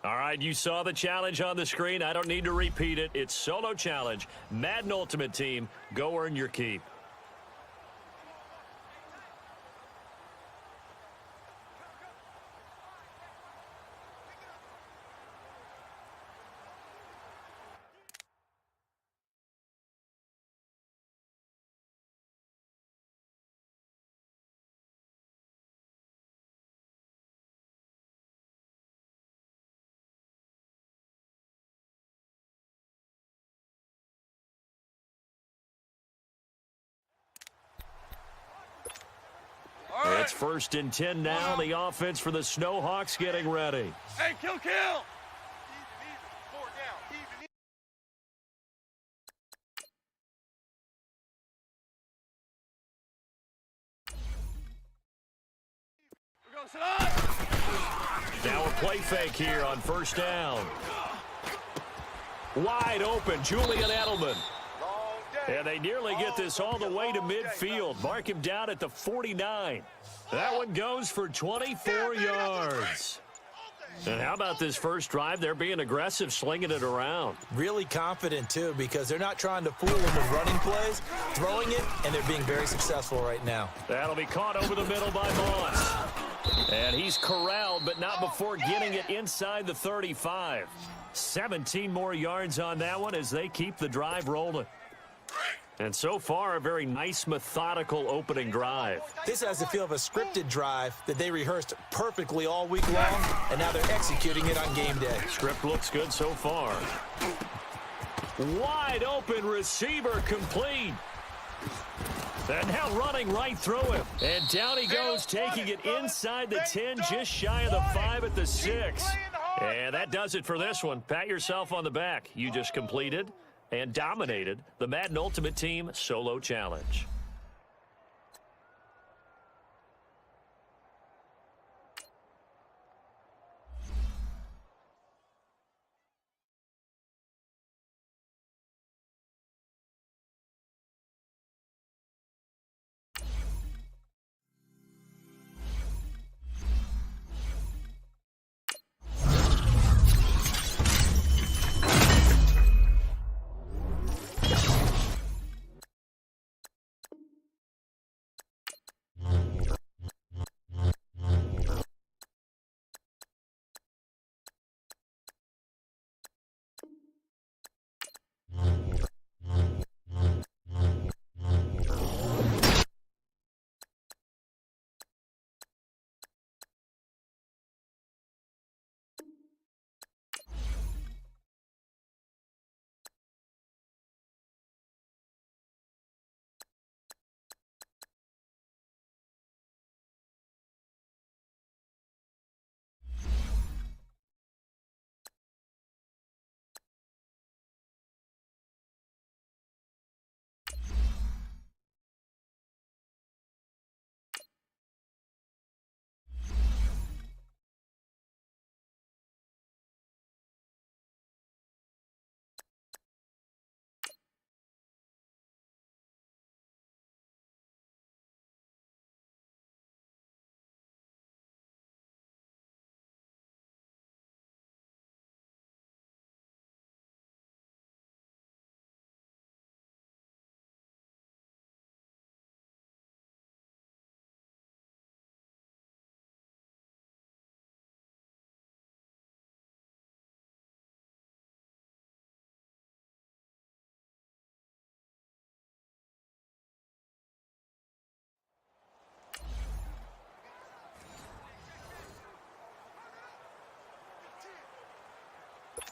All right, you saw the challenge on the screen. I don't need to repeat it. It's solo challenge. Madden Ultimate Team, go earn your keep. It's 1st and 10 now. The offense for the Snowhawks getting ready. Hey, kill! Easy, 4 down. Easy. We're going to sit on. Now a play fake here on 1st down. Wide open, Julian Edelman. And they nearly get this all the way to midfield. Mark him down at the 49. That one goes for 24 yards. And how about this first drive? They're being aggressive, slinging it around. Really confident, too, because they're not trying to fool them with running plays, throwing it, and they're being very successful right now. That'll be caught over the middle by Moss. And he's corralled, but not before getting it inside the 35. 17 more yards on that one as they keep the drive rolling. And so far, a very nice, methodical opening drive. This has the feel of a scripted drive that they rehearsed perfectly all week long, and now they're executing it on game day. Script looks good so far. Wide open receiver complete. And now running right through him. And down he goes, taking it inside the 10, just shy of the 5 at the 6. And that does it for this one. Pat yourself on the back. You just completed and dominated the Madden Ultimate Team Solo Challenge.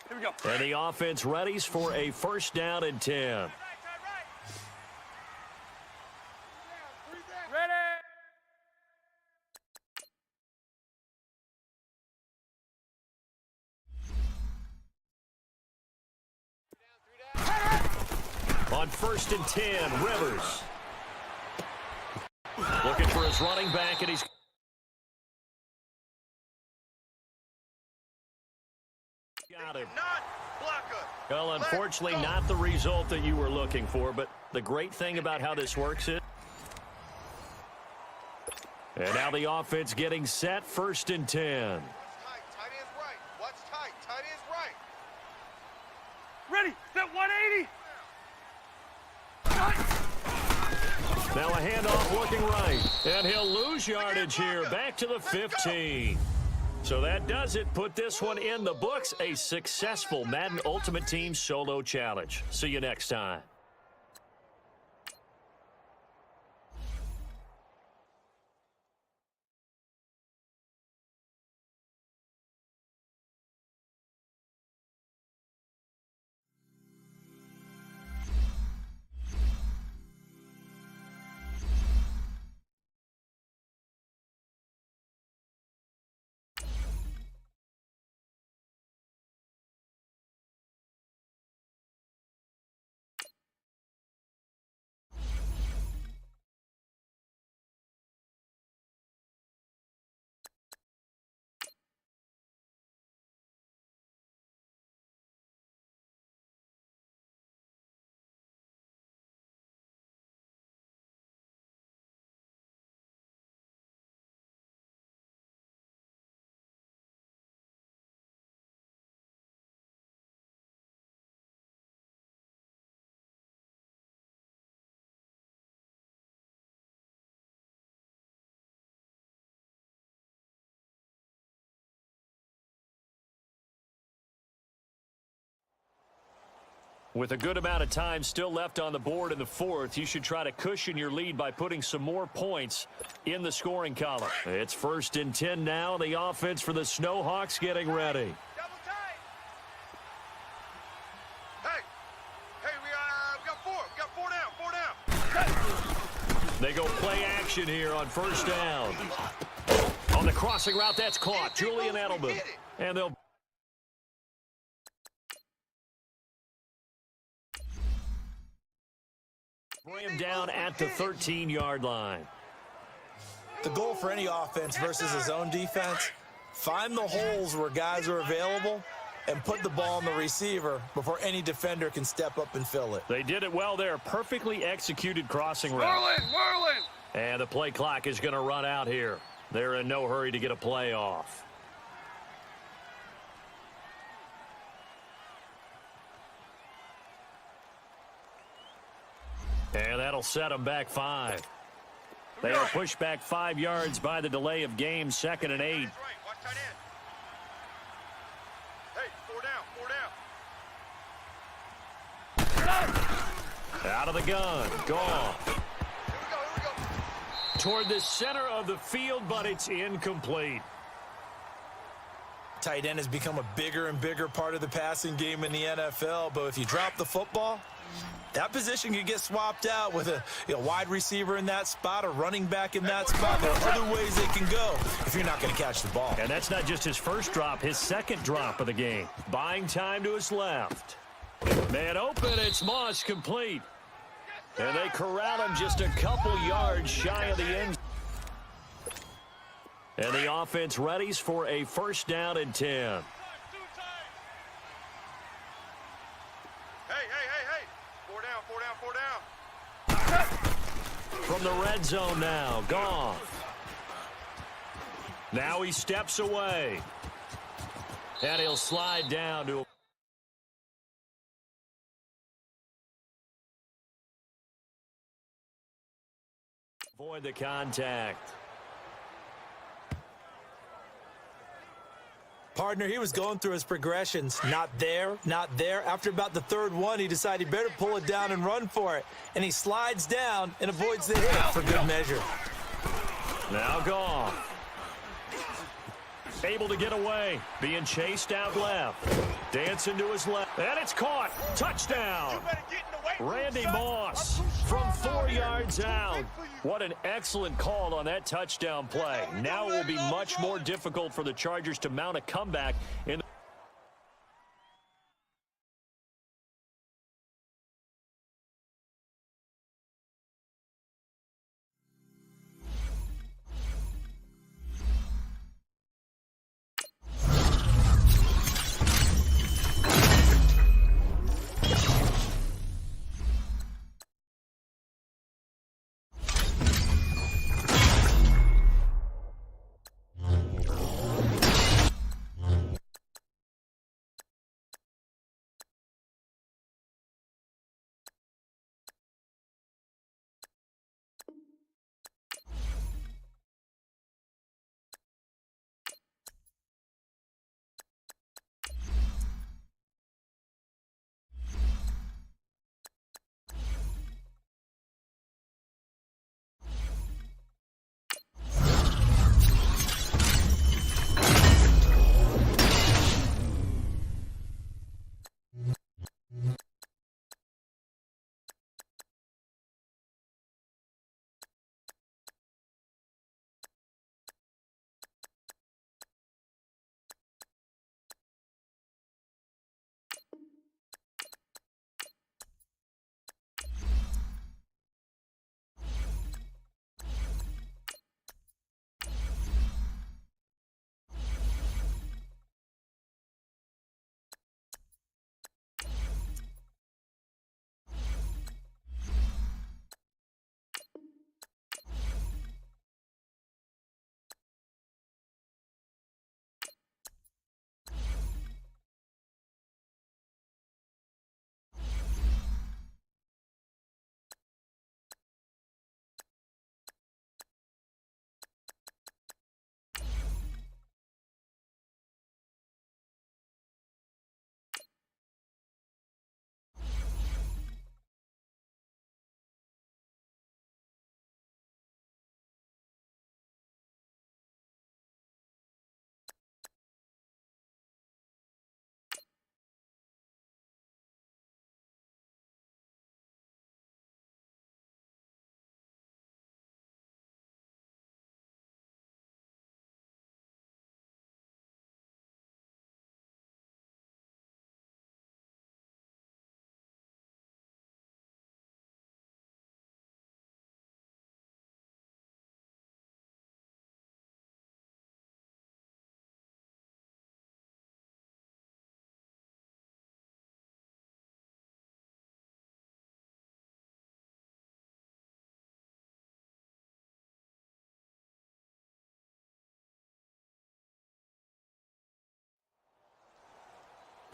Here we go. And the offense readies for a 1st down and 10. On 1st and 10, Rivers. Looking for his running back, and he's... got him. Well, unfortunately, not the result that you were looking for, but the great thing about how this works is... And now the offense getting set, 1st and 10. Tight ends right. Watch tight. That 180. Now a handoff looking right. And he'll lose yardage here. Back to the 15. So that does it. Put this one in the books. A successful Madden Ultimate Team Solo Challenge. See you next time. With a good amount of time still left on the board in the fourth, you should try to cushion your lead by putting some more points in the scoring column. It's 1st and 10 now. The offense for the Snowhawks getting ready. Double tight. Hey, we got 4. We got 4 down. 4 down. They go play action here on 1st down. On the crossing route, that's caught. Julian Edelman. And they'll bring him down at the 13-yard line. The goal for any offense versus his own defense, find the holes where guys are available and put the ball on the receiver before any defender can step up and fill it. They did it well there. Perfectly executed crossing route. Merlin. And the play clock is going to run out here. They're in no hurry to get a play off. And that'll set them back 5. They are pushed back 5 yards by the delay of game, 2nd and 8. Watch tight end. Hey, 4 down. Out of the gun. Gone. Here we go. Toward the center of the field, but it's incomplete. Tight end has become a bigger and bigger part of the passing game in the NFL, but if you drop the football, that position can get swapped out with a wide receiver in that spot, a running back in that spot. There are other ways they can go if you're not going to catch the ball. And that's not just his first drop, his second drop of the game. Buying time to his left. Man open, it's Moss complete. And they corral him just a couple yards shy of the end. And the offense readies for a 1st down and 10. Hey. Four down. From the red zone now, gone. Now he steps away. And he'll slide down to avoid the contact. Partner, he was going through his progressions. Not there, not there. After about the 3rd one, he decided he better pull it down and run for it. And he slides down and avoids the hit for good measure. Now gone. Able to get away. Being chased out left. Dancing to his left. And it's caught. Touchdown. Randy Moss from 4 yards out. What an excellent call on that touchdown play. Now it will be much more difficult for the Chargers to mount a comeback in the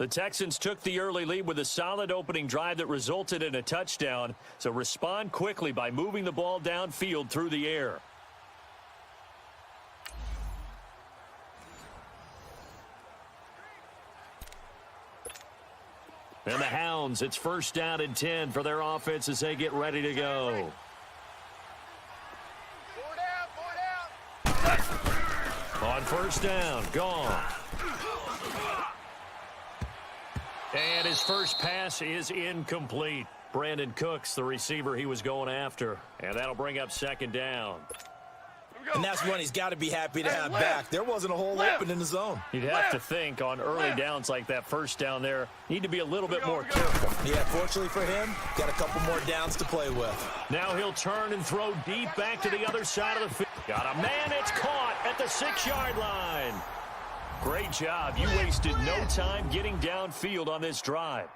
The Texans took the early lead with a solid opening drive that resulted in a touchdown. So respond quickly by moving the ball downfield through the air. And the Hounds, it's first down and 10 for their offense as they get ready to go. 4 down, 4 down. On first down, gone. And his first pass is incomplete. Brandon Cooks, the receiver he was going after. And that'll bring up second down. And that's one he's got to be happy to have back. There wasn't a hole open in the zone. You'd have to think on early downs like that first down there, need to be a little bit more careful. Yeah, fortunately for him, got a couple more downs to play with. Now he'll turn and throw deep back to the other side of the field. Got a man, it's caught at the 6-yard line. Great job. You wasted no time getting downfield on this drive.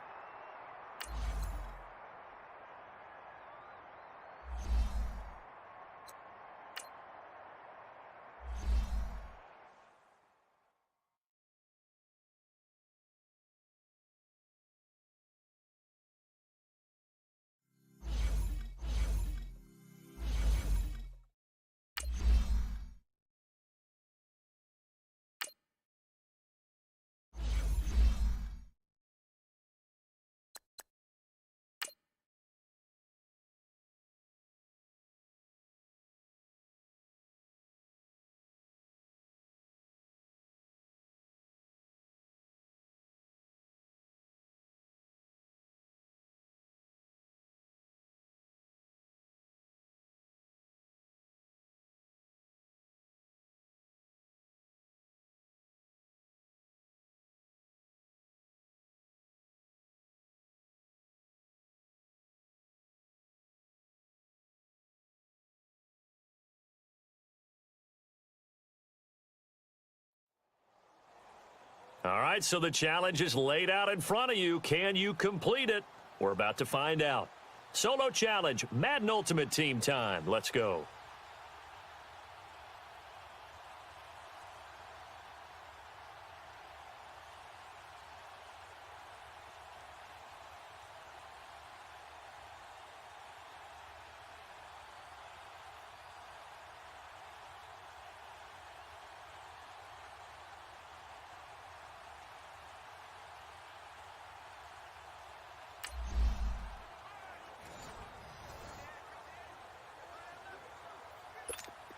All right, so the challenge is laid out in front of you. Can you complete it? We're about to find out. Solo challenge, Madden Ultimate Team time. Let's go.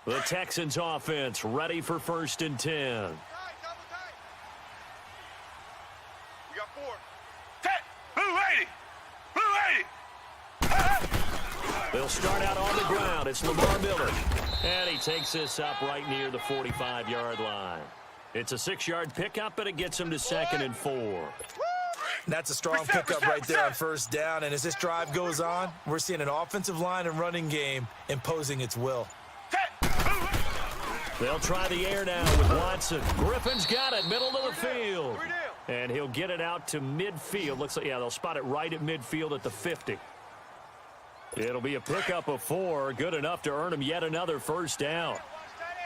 The Texans offense ready for first and 10. Double tight. We got 4. 10. Blue 80. Blue 80. They'll start out on the ground. It's Lamar Miller. And he takes this up right near the 45-yard line. It's a 6-yard pickup, and it gets him to 2nd and 4. That's a strong pickup right there on first down. And as this drive goes on, we're seeing an offensive line and running game imposing its will. They'll try the air now with Watson. Griffin's got it, middle of the field. And he'll get it out to midfield. Looks like, yeah, they'll spot it right at midfield at the 50. It'll be a pickup of 4, good enough to earn him yet another first down.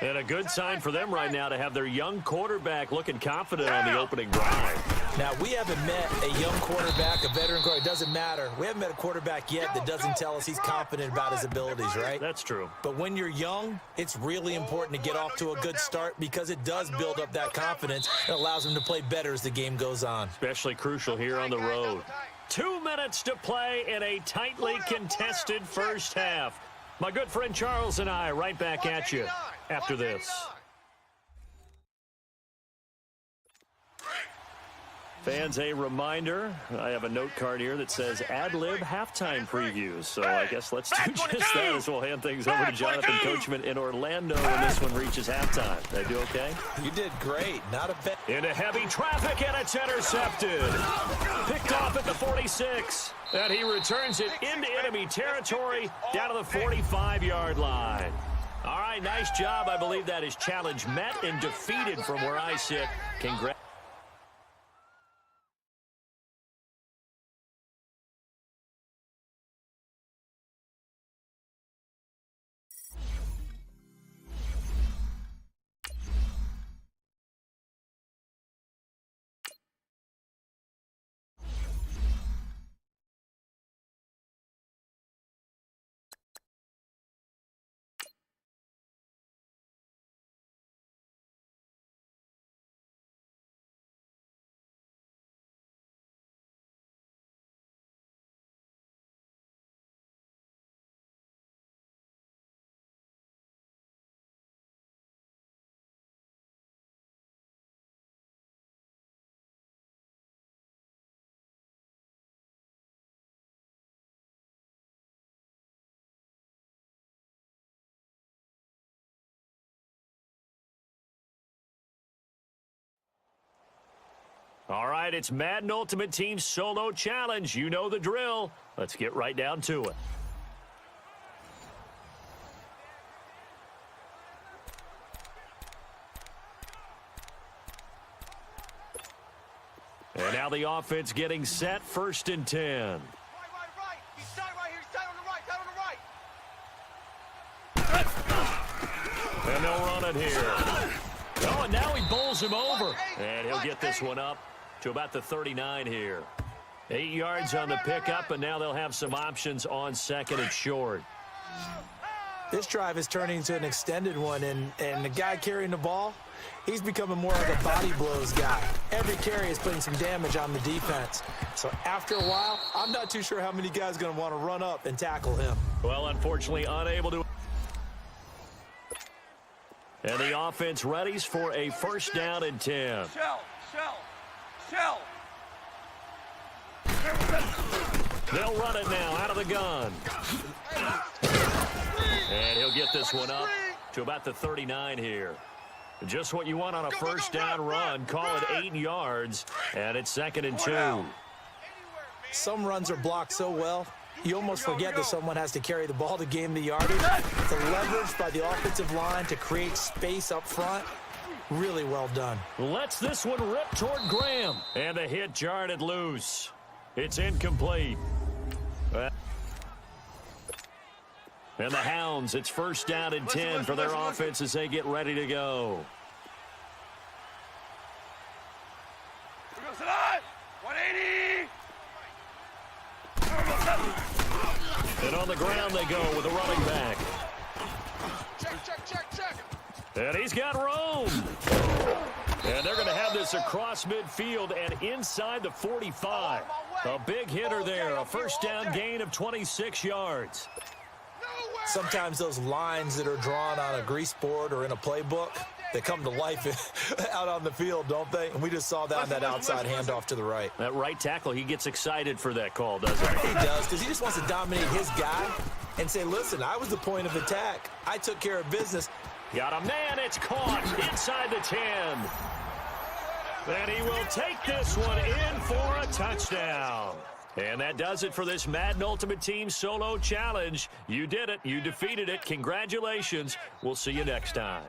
And a good sign for them right now to have their young quarterback looking confident on the opening drive. Now, we haven't met a young quarterback, a veteran quarterback. It doesn't matter. We haven't met a quarterback yet that doesn't tell us he's confident about his abilities, right? That's true. But when you're young, it's really important to get off to a good start because it does build up that confidence. It allows him to play better as the game goes on. Especially crucial here on the road. 2 minutes to play in a tightly contested first half. My good friend Charles and I right back at you after this. Fans, a reminder, I have a note card here that says ad-lib halftime previews. So I guess let's do just that as we'll hand things over to Jonathan Coachman in Orlando when this one reaches halftime. They do okay? You did great. Not a bad. Into heavy traffic, and it's intercepted. Picked off at the 46. And he returns it into enemy territory down to the 45-yard line. All right, nice job. I believe that is challenge met and defeated from where I sit. Congrats. All right, it's Madden Ultimate Team Solo Challenge. You know the drill. Let's get right down to it. And now the offense getting set, 1st and 10. Right. He's tight right here. He's tight on the right. And they'll run it here. Oh, and now he bowls him over. And he'll get this one up to about the 39 here. 8 yards on the pickup, and now they'll have some options on 2nd and short. This drive is turning into an extended one, and the guy carrying the ball, he's becoming more like a body blows guy. Every carry is putting some damage on the defense. So after a while, I'm not too sure how many guys are going to want to run up and tackle him. Well, unfortunately, unable to. And the offense readies for a 1st down and 10. Shell. They'll run it now out of the gun. And he'll get this one up to about the 39 here. Just what you want on a 1st down run. Call it 8 yards, and it's 2nd and 2. Some runs are blocked so well, you almost forget that someone has to carry the ball to gain the yardage. The leverage by the offensive line to create space up front, really well done. Lets this one rip toward Graham. And the hit jarred it loose. It's incomplete. And the Hounds, it's 1st down and 10 for their offense as they get ready to go. 180. And on the ground they go with a running back. Check. And he's got room. And they're going to have this across midfield and inside the 45. A big hitter there, a 1st down gain of 26 yards. Sometimes those lines that are drawn on a grease board or in a playbook, they come to life out on the field, don't they? And we just saw that on that outside handoff to the right. That right tackle, he gets excited for that call, doesn't he? He does, because he just wants to dominate his guy and say, listen, I was the point of attack. I took care of business. Got a man, it's caught inside the 10. And he will take this one in for a touchdown. And that does it for this Madden Ultimate Team Solo Challenge. You did it. You defeated it. Congratulations. We'll see you next time.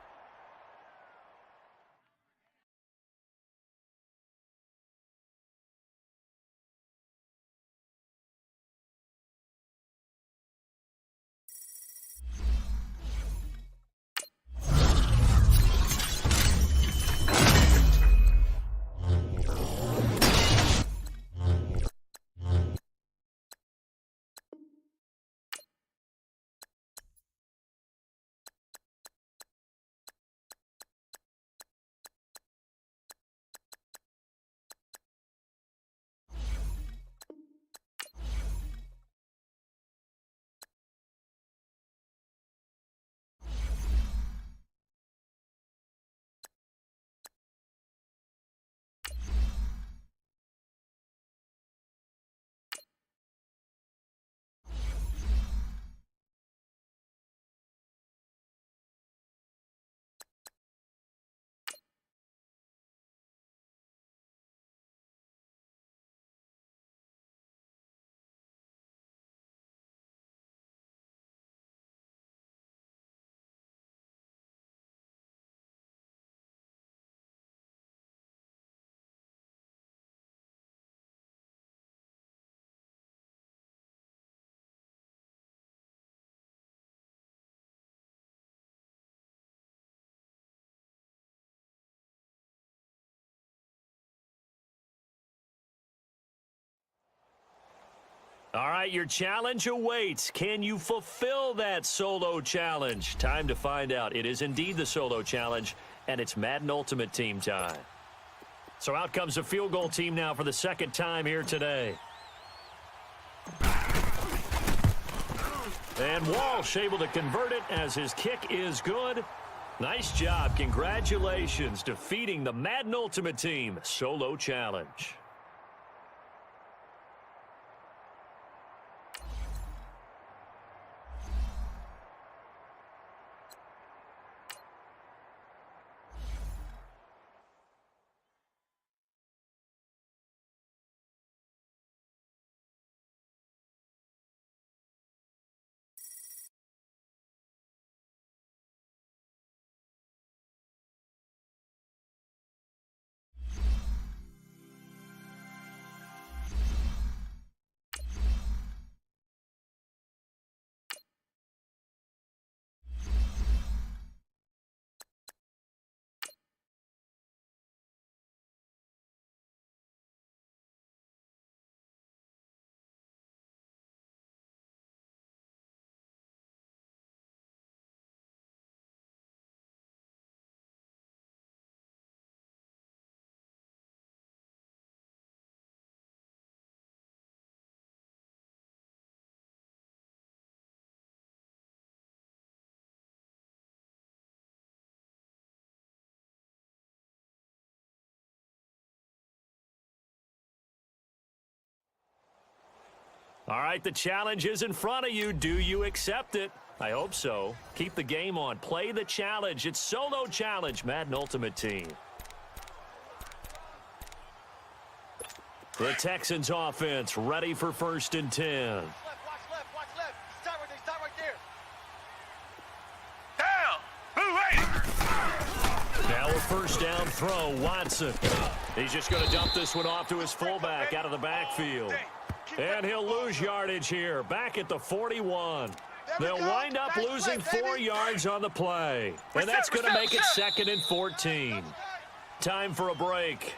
All right, your challenge awaits. Can you fulfill that solo challenge? Time to find out. It is indeed the solo challenge, and it's Madden Ultimate Team time. So out comes the field goal team now for the 2nd time here today. And Walsh able to convert it as his kick is good. Nice job. Congratulations, defeating the Madden Ultimate Team solo challenge. All right, the challenge is in front of you. Do you accept it? I hope so. Keep the game on. Play the challenge. It's Solo Challenge, Madden Ultimate Team. The Texans offense ready for 1st and 10. Watch left. Stop right there. Down. Move, Now a 1st down throw, Watson. He's just going to dump this one off to his fullback out of the backfield. And he'll lose yardage here, back at the 41. They'll wind up losing 4 yards on the play. And that's going to make it 2nd and 14. Time for a break.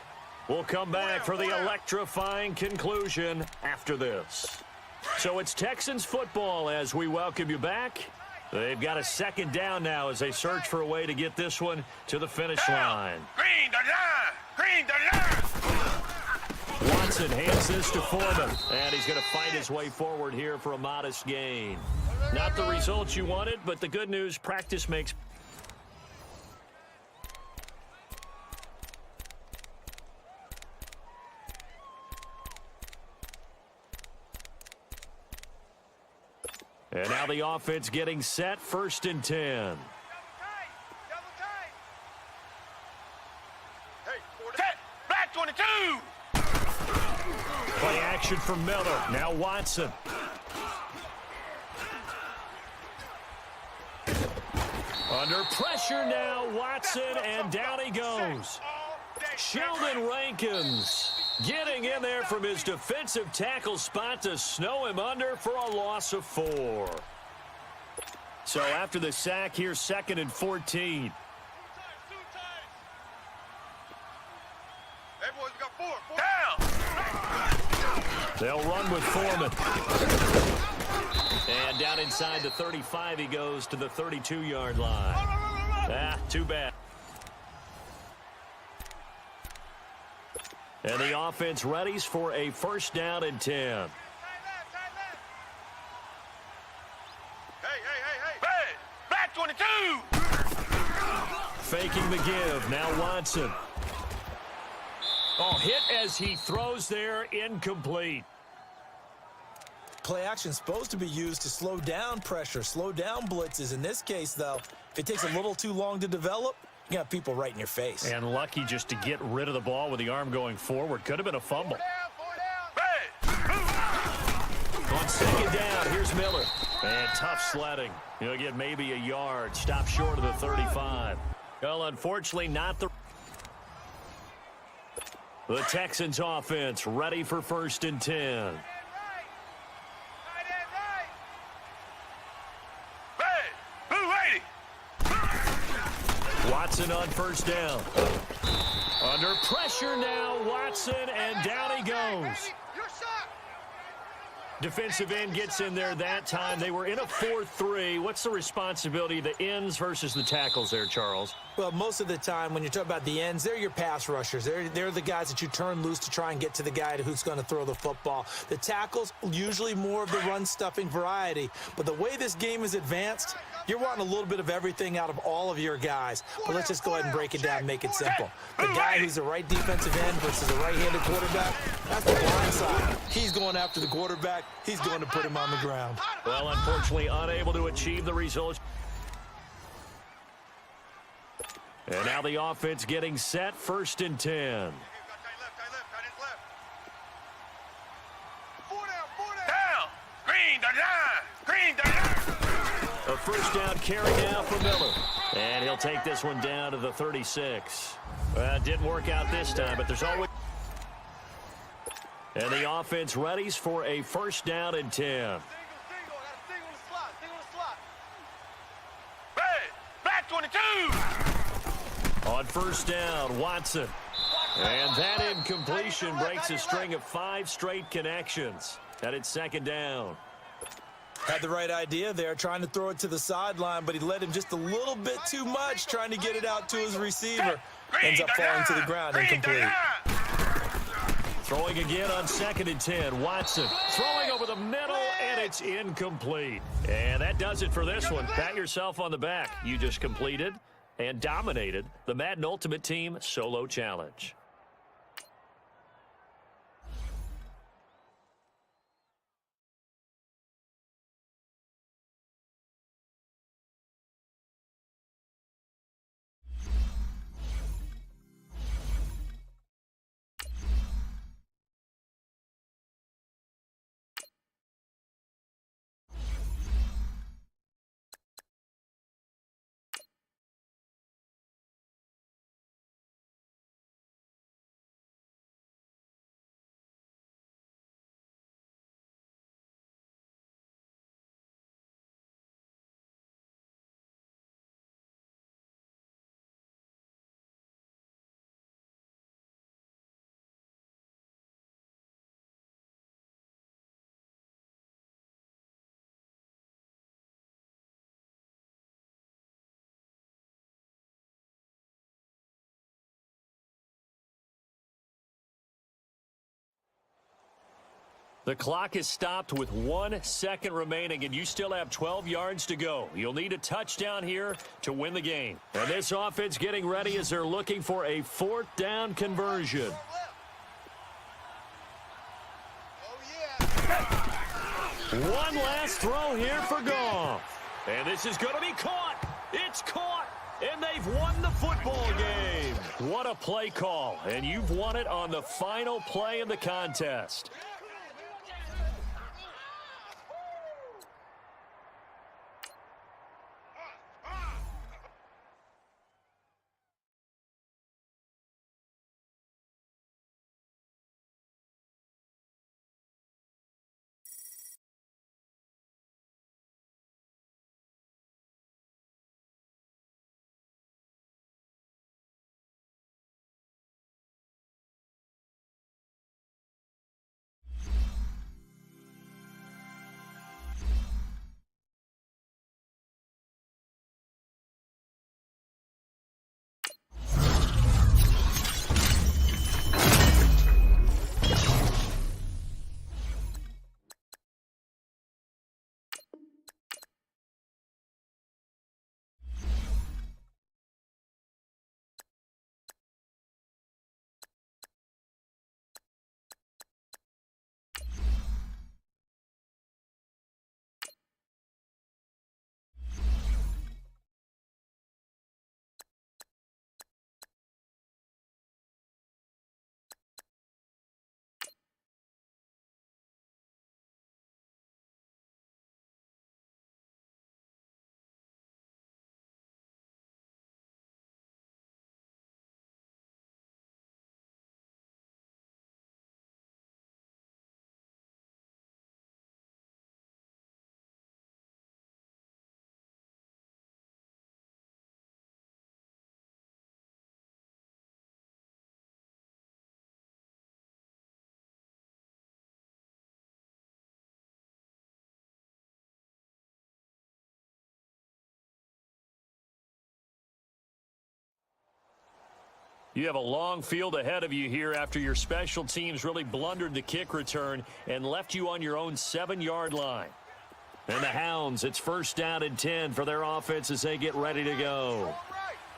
We'll come back for the electrifying conclusion after this. So it's Texans football as we welcome you back. They've got a 2nd down now as they search for a way to get this one to the finish line. Green the line. Watson hands this to Foreman, and he's going to fight his way forward here for a modest gain. Not the results you wanted, but the good news, practice makes. And now the offense getting set, 1st and 10. Double tight. Hey, set. Black 22. Play action for Miller. Now Watson. Under pressure now, Watson, and down he goes. Sheldon Rankins getting in there from his defensive tackle spot to snow him under for a loss of 4. So after the sack, here's 2nd and 14. Hey, boys, we got 4. Down. They'll run with Foreman. And down inside the 35, he goes to the 32-yard line. Too bad. And the offense readies for a 1st down and 10. Hey. Hey, Black 22. Faking the give. Now Watson. Oh, hit as he throws there. Incomplete. Play action is supposed to be used to slow down pressure, slow down blitzes. In this case, though, if it takes a little too long to develop, you got people right in your face. And lucky just to get rid of the ball with the arm going forward. Could have been a fumble. On 2nd down, here's Miller. And tough sledding. He'll get maybe a yard. Stop short of the 35. Well, unfortunately, not the... The Texans offense ready for 1st and 10. Watson on 1st down. Under pressure now, Watson, and down he goes. Defensive end gets in there that time. They were in a 4-3. What's the responsibility of the ends versus the tackles there, Charles? Well, most of the time when you talk about the ends, they're your pass rushers. They're the guys that you turn loose to try and get to the guy who's going to throw the football. The tackles, usually more of the run-stuffing variety. But the way this game is advanced, you're wanting a little bit of everything out of all of your guys. But let's just go ahead and break it down and make it simple. The guy who's the right defensive end versus the right-handed quarterback, that's the blind side. He's going after the quarterback. He's going to put him on the ground. Well, unfortunately, unable to achieve the results. And now the offense getting set, 1st and 10. Down. Green the line. A 1st down carry now for Miller. And he'll take this one down to the 36. Well, it didn't work out this time, but there's always... And the offense readies for a 1st down and 10. Single the slot. Red, Black 22. On 1st down, Watson. And that incompletion breaks a string of 5 straight connections. And it's 2nd down. Had the right idea there, trying to throw it to the sideline, but he led him just a little bit too much, trying to get it out to his receiver. Ends up falling to the ground, incomplete. Throwing again on 2nd and 10. Watson throwing over the middle, and it's incomplete. And that does it for this one. Pat yourself on the back. You just completed and dominated the Madden Ultimate Team Solo Challenge. The clock is stopped with 1 second remaining, and you still have 12 yards to go. You'll need a touchdown here to win the game. And this offense getting ready as they're looking for a 4th down conversion. One last throw here for Goff. And this is going to be caught. It's caught. And they've won the football game. What a play call. And you've won it on the final play of the contest. You have a long field ahead of you here after your special teams really blundered the kick return and left you on your own 7-yard line. And the Hounds, it's 1st down and 10 for their offense as they get ready to go.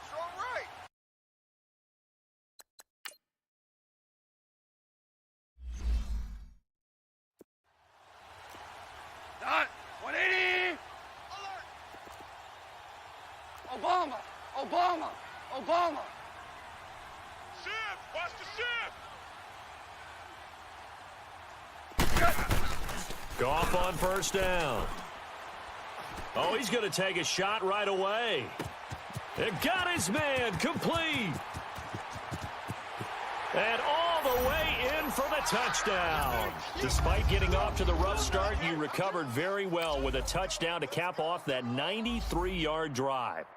Strong right. Dot, 180. Alert. Obama. Shift. Watch the shift. Goff on 1st down. Oh, he's going to take a shot right away. It got his man complete. And all the way in for the touchdown. Despite getting off to the rough start, you recovered very well with a touchdown to cap off that 93-yard drive.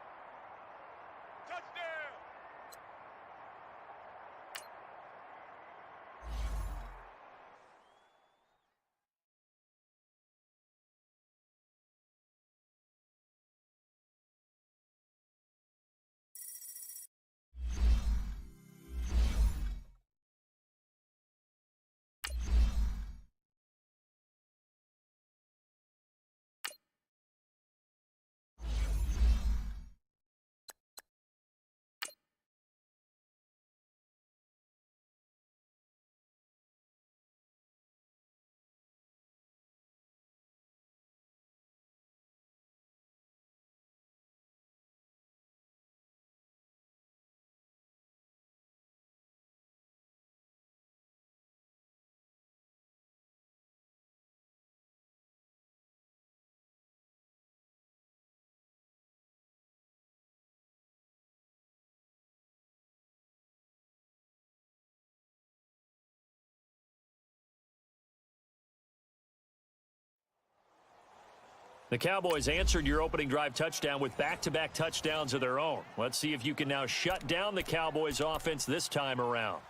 The Cowboys answered your opening drive touchdown with back-to-back touchdowns of their own. Let's see if you can now shut down the Cowboys offense this time around.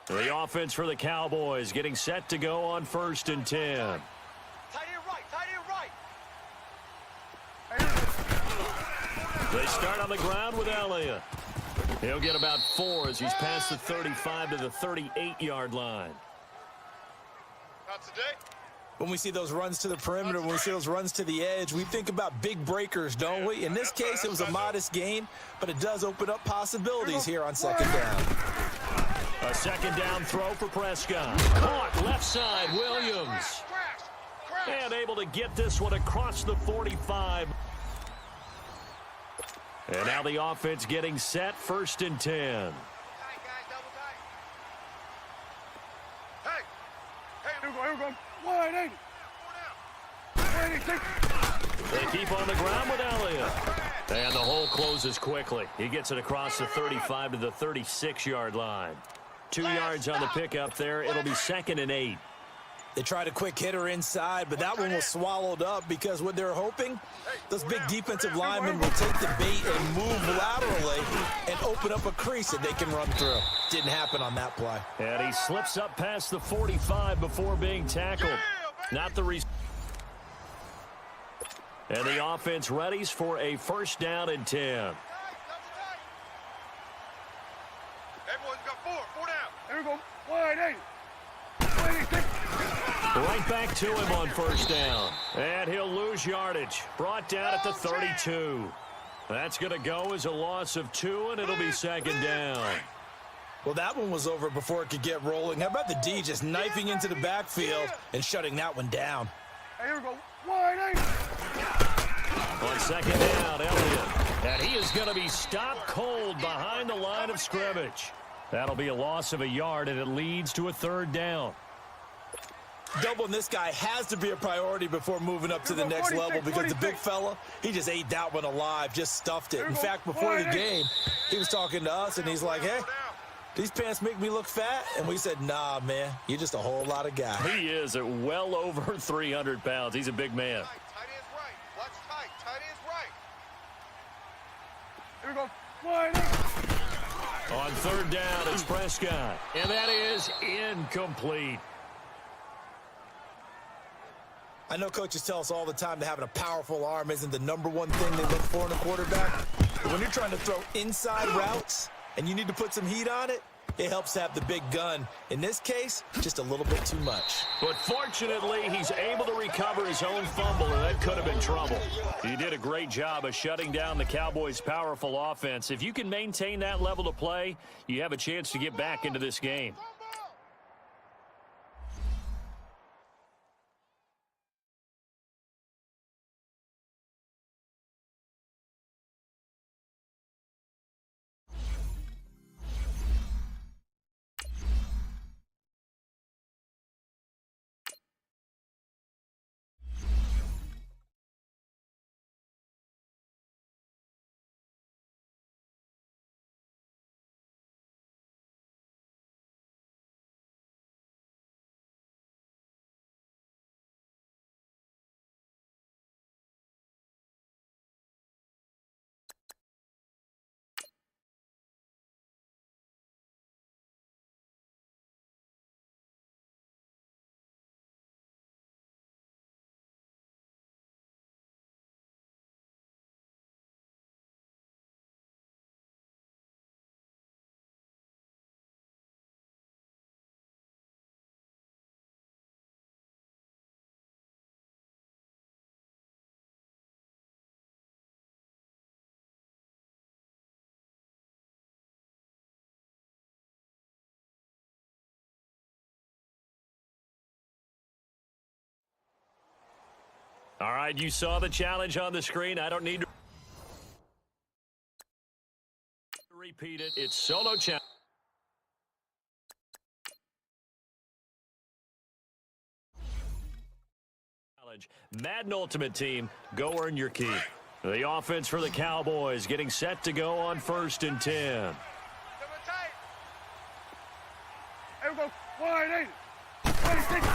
The offense for the Cowboys getting set to go on 1st and 10. Tight end right. They start on the ground with Elliott. He'll get about 4 as he's past the 35 to the 38-yard line. Not today. When we see those runs to the perimeter, when we see those runs to the edge, we think about big breakers, don't we? In this case, it was a modest gain, but it does open up possibilities here on second down. A second down throw for Prescott. Caught left side, Williams. And able to get this one across the 45. And now the offense getting set, 1st and 10. Tight, guys, double tight. Hey! Hey, Here we go. 180. 186. They keep on the ground with Elliott. And the hole closes quickly. He gets it across the 35 to the 36-yard line. 2 yards on the pickup there. It'll be 2nd and 8. They tried a quick hitter inside, but that one was swallowed up because what they're hoping, those big defensive linemen will take the bait and move laterally and open up a crease that they can run through. Didn't happen on that play. And he slips up past the 45 before being tackled. Not the And the offense readies for a 1st down and 10. Everyone's got four down. Here we go. 180. 186. Right back to him on 1st down. And he'll lose yardage. Brought down at the 32. That's going to go as a loss of 2, and it'll be 2nd down. Well, that one was over before it could get rolling. How about the D just knifing into the backfield and shutting that one down? Hey, here we go. 180. On 2nd down, Elliott. And he is going to be stopped cold behind the line of scrimmage. That'll be a loss of a yard, and it leads to a 3rd down. Doubling this guy has to be a priority before moving up to the next level because the big fella, he just ate that one alive, just stuffed it. In fact, before the game, he was talking to us, and he's like, hey, these pants make me look fat. And we said, nah, man, you're just a whole lot of guy. He is at well over 300 pounds. He's a big man. Tight end's right. Watch tight. Tight end's right. Here we go. 180. On 3rd down, it's Prescott. And that is incomplete. I know coaches tell us all the time that having a powerful arm isn't the #1 thing they look for in a quarterback. But when you're trying to throw inside routes and you need to put some heat on it, it helps to have the big gun. In this case, just a little bit too much. But fortunately, he's able to recover his own fumble, and that could have been trouble. He did a great job of shutting down the Cowboys' powerful offense. If you can maintain that level of play, you have a chance to get back into this game. All right, you saw the challenge on the screen. I don't need to repeat it. It's solo challenge. Madden Ultimate Team, go earn your keep. The offense for the Cowboys getting set to go on 1st and 10. Here we go. 180. 26.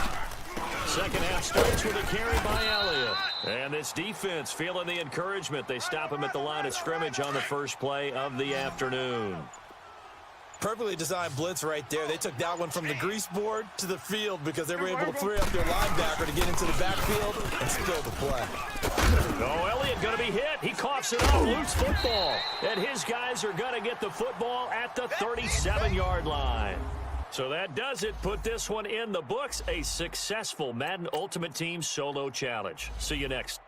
Second half starts with a carry by Elliott. And this defense feeling the encouragement. They stop him at the line of scrimmage on the first play of the afternoon. Perfectly designed blitz right there. They took that one from the grease board to the field because they were able to free up their linebacker to get into the backfield and spill the play. Oh, Elliott going to be hit. He coughs it up. Loose football. And his guys are going to get the football at the 37-yard line. So that does it. Put this one in the books. A successful Madden Ultimate Team solo challenge. See you next.